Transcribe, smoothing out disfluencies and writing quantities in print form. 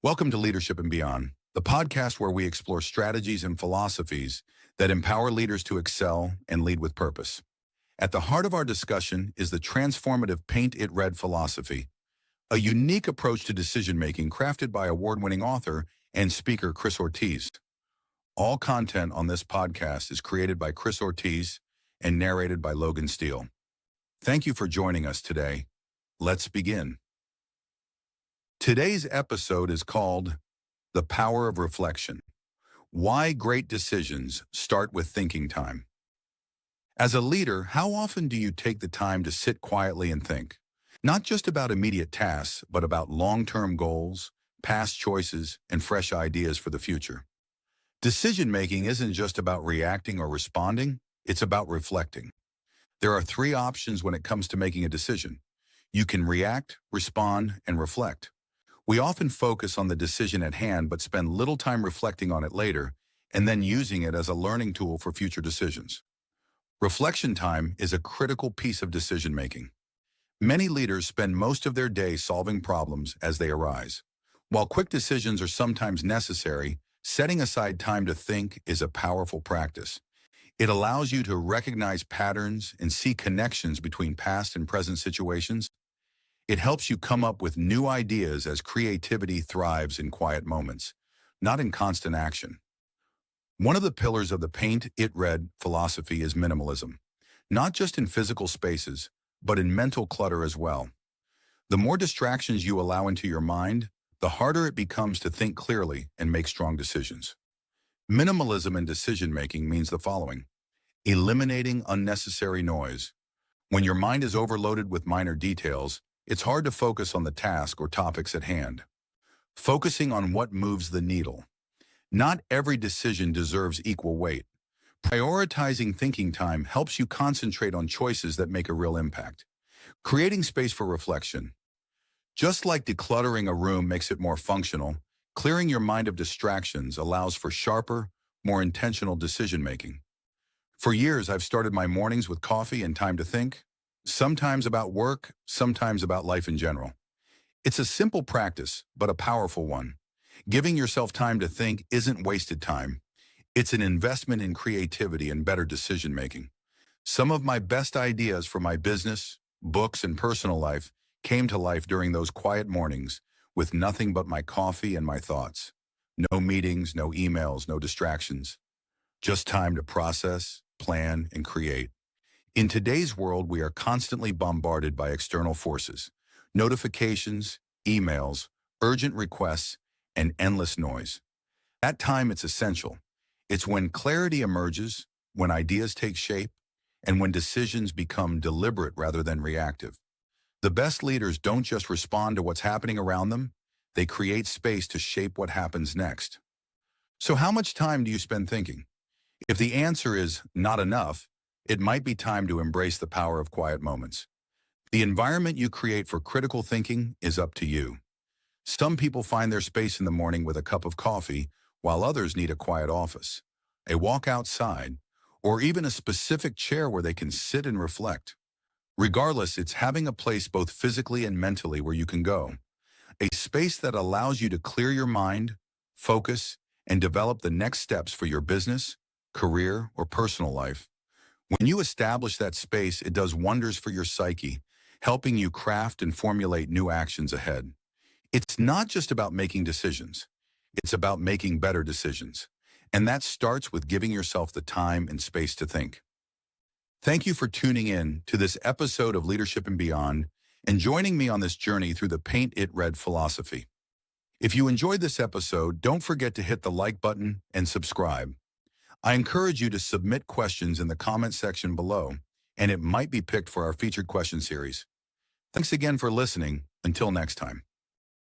Welcome to Leadership and Beyond, the podcast where we explore strategies and philosophies that empower leaders to excel and lead with purpose. At the heart of our discussion is the transformative Paint It Red philosophy, a unique approach to decision-making crafted by award-winning author and speaker Chris Ortiz. All content on this podcast is created by Chris Ortiz and narrated by Logan Steele. Thank you for joining us today. Let's begin. Today's episode is called The Power of Reflection: Why Great Decisions Start with Thinking Time. As a leader, how often do you take the time to sit quietly and think? Not just about immediate tasks, but about long-term goals, past choices, and fresh ideas for the future. Decision-making isn't just about reacting or responding, it's about reflecting. There are three options when it comes to making a decision. You can react, respond, and reflect. We often focus on the decision at hand but spend little time reflecting on it later and then using it as a learning tool for future decisions. Reflection time is a critical piece of decision-making. Many leaders spend most of their day solving problems as they arise. While quick decisions are sometimes necessary, setting aside time to think is a powerful practice. It allows you to recognize patterns and see connections between past and present situations. It helps you come up with new ideas as creativity thrives in quiet moments, not in constant action. One of the pillars of the Paint It Red philosophy is minimalism, not just in physical spaces, but in mental clutter as well. The more distractions you allow into your mind, the harder it becomes to think clearly and make strong decisions. Minimalism in decision-making means the following: eliminating unnecessary noise. When your mind is overloaded with minor details, it's hard to focus on the task or topics at hand. Focusing on what moves the needle. Not every decision deserves equal weight. Prioritizing thinking time helps you concentrate on choices that make a real impact. Creating space for reflection. Just like decluttering a room makes it more functional, clearing your mind of distractions allows for sharper, more intentional decision-making. For years, I've started my mornings with coffee and time to think, sometimes about work, sometimes about life in general. It's a simple practice, but a powerful one. Giving yourself time to think isn't wasted time. It's an investment in creativity and better decision-making. Some of my best ideas for my business, books, and personal life came to life during those quiet mornings with nothing but my coffee and my thoughts. No meetings, no emails, no distractions. Just time to process, plan, and create. In today's world, we are constantly bombarded by external forces, notifications, emails, urgent requests, and endless noise. At time, it's essential. It's when clarity emerges, when ideas take shape, and when decisions become deliberate rather than reactive. The best leaders don't just respond to what's happening around them, they create space to shape what happens next. So how much time do you spend thinking? If the answer is not enough, it might be time to embrace the power of quiet moments. The environment you create for critical thinking is up to you. Some people find their space in the morning with a cup of coffee, while others need a quiet office, a walk outside, or even a specific chair where they can sit and reflect. Regardless, it's having a place both physically and mentally where you can go. A space that allows you to clear your mind, focus, and develop the next steps for your business, career, or personal life. When you establish that space, it does wonders for your psyche, helping you craft and formulate new actions ahead. It's not just about making decisions. It's about making better decisions. And that starts with giving yourself the time and space to think. Thank you for tuning in to this episode of Leadership and Beyond and joining me on this journey through the Paint It Red philosophy. If you enjoyed this episode, don't forget to hit the like button and subscribe. I encourage you to submit questions in the comment section below, and it might be picked for our featured question series. Thanks again for listening. Until next time.